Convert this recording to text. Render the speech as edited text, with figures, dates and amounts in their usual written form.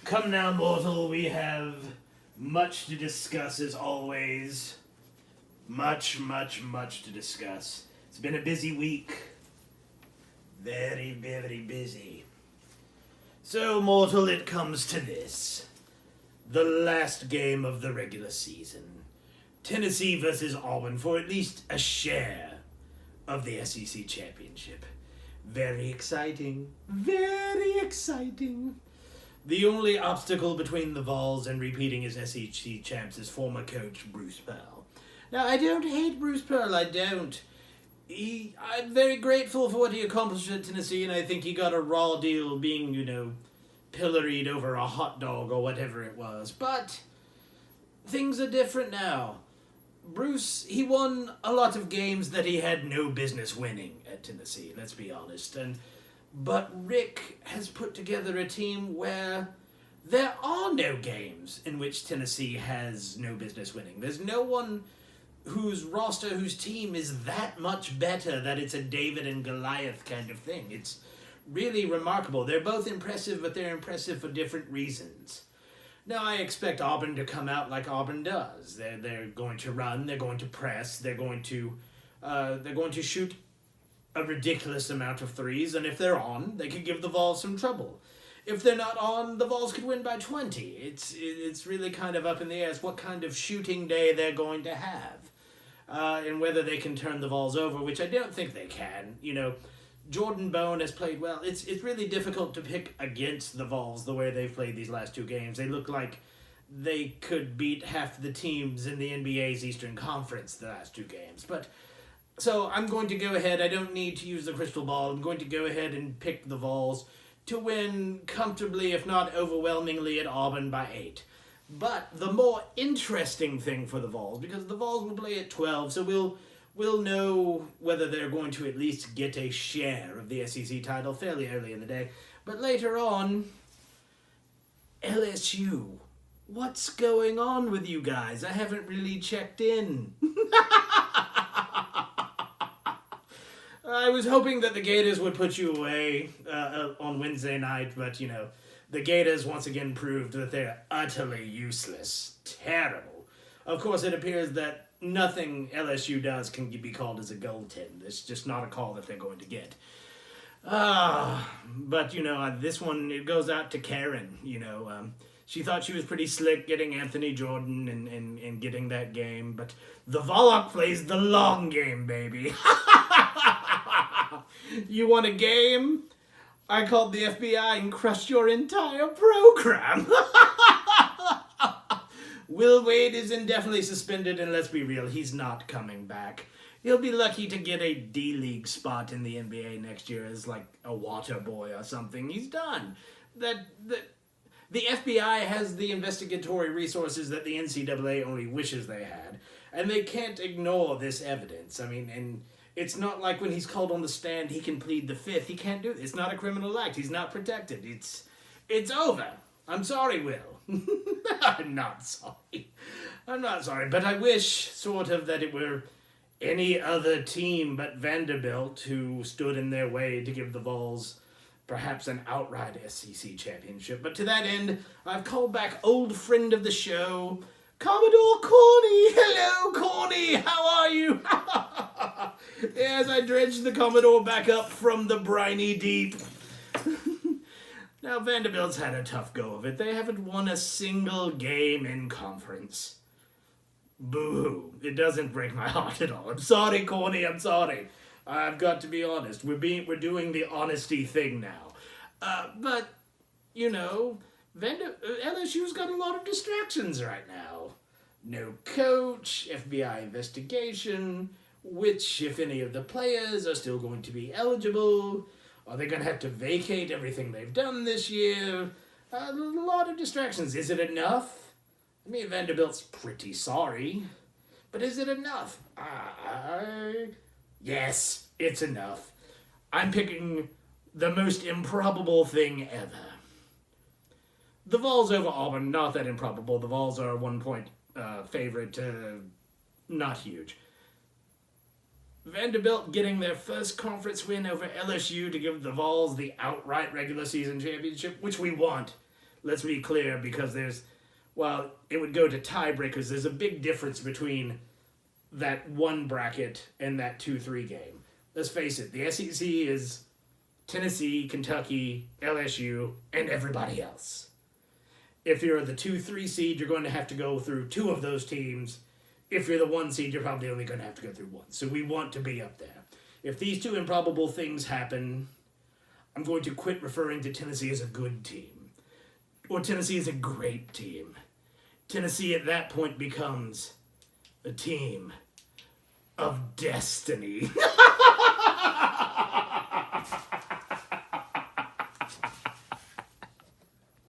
Come now, mortal, we have much to discuss as always. Much to discuss. It's been a busy week. Very busy. So, mortal, it comes to this. The last game of the regular season. Tennessee versus Auburn for at least a share of the SEC championship. Very exciting. Very exciting. The only obstacle between the Vols and repeating as SEC champs is former coach Bruce Pearl. Now, I don't hate Bruce Pearl, I don't. I'm very grateful for what he accomplished at Tennessee, and I think he got a raw deal being, pilloried over a hot dog or whatever it was. But things are different now. Bruce, he won a lot of games that he had no business winning at Tennessee, let's be honest. But Rick has put together a team where there are no games in which Tennessee has no business winning. There's no one whose roster, whose team is that much better that it's a David and Goliath kind of thing. It's really remarkable. They're both impressive, but they're impressive for different reasons. Now, I expect Auburn to come out like Auburn does. They're going to run, they're going to press, they're going to shoot a ridiculous amount of threes, and if they're on, they could give the Vols some trouble. If they're not on, the Vols could win by 20. It's really kind of up in the air as what kind of shooting day they're going to have, and whether they can turn the Vols over, which I don't think they can. Jordan Bone has played well. It's really difficult to pick against the Vols the way they've played these last two games. They look like they could beat half the teams in the NBA's Eastern Conference the last two games, So I'm going to go ahead. I don't need to use the crystal ball. I'm going to go ahead and pick the Vols to win comfortably, if not overwhelmingly, at Auburn by 8. But the more interesting thing for the Vols, because the Vols will play at 12, so we'll know whether they're going to at least get a share of the SEC title fairly early in the day. But later on, LSU. What's going on with you guys? I haven't really checked in. I was hoping that the Gators would put you away on Wednesday night, but, the Gators once again proved that they're utterly useless. Terrible. Of course, it appears that nothing LSU does can be called as a goaltend. It's just not a call that they're going to get. But, this one, it goes out to Karen, She thought she was pretty slick getting Anthony Jordan and getting that game, but the Vollock plays the long game, baby. You want a game? I called the FBI and crushed your entire program. Will Wade is indefinitely suspended, and let's be real, he's not coming back. He'll be lucky to get a D-League spot in the NBA next year as like a water boy or something. He's done. The FBI has the investigatory resources that the NCAA only wishes they had, and they can't ignore this evidence. And it's not like when he's called on the stand, he can plead the fifth. He can't do it. It's not a criminal act. He's not protected. It's over. I'm sorry, Will. I'm not sorry. But I wish, sort of, that it were any other team but Vanderbilt who stood in their way to give the Vols perhaps an outright SEC championship. But to that end, I've called back old friend of the show, Commodore Corny. Hello, Corny. How are you? As I dredged the Commodore back up from the briny deep. Now, Vanderbilt's had a tough go of it. They haven't won a single game in conference. Boo-hoo. It doesn't break my heart at all. I'm sorry, Corny. I'm sorry. I've got to be honest. We're doing the honesty thing now. But, LSU's got a lot of distractions right now. No coach, FBI investigation, which, if any of the players are still going to be eligible, are they going to have to vacate everything they've done this year? A lot of distractions. Is it enough? Vanderbilt's pretty sorry, but is it enough? Yes, it's enough. I'm picking the most improbable thing ever. The Vols over Auburn, not that improbable. The Vols are a 1-point favorite, not huge. Vanderbilt getting their first conference win over LSU to give the Vols the outright regular season championship, which we want. let's be clear, because while it would go to tiebreakers, there's a big difference between that one bracket and that 2-3 game. Let's face it, the SEC is Tennessee, Kentucky, LSU, and everybody else. If you're the 2-3 seed, you're going to have to go through 2 of those teams. If you're the 1 seed, you're probably only going to have to go through 1. So we want to be up there. If these 2 improbable things happen, I'm going to quit referring to Tennessee as a good team. Or Tennessee as a great team. Tennessee at that point becomes a team of destiny.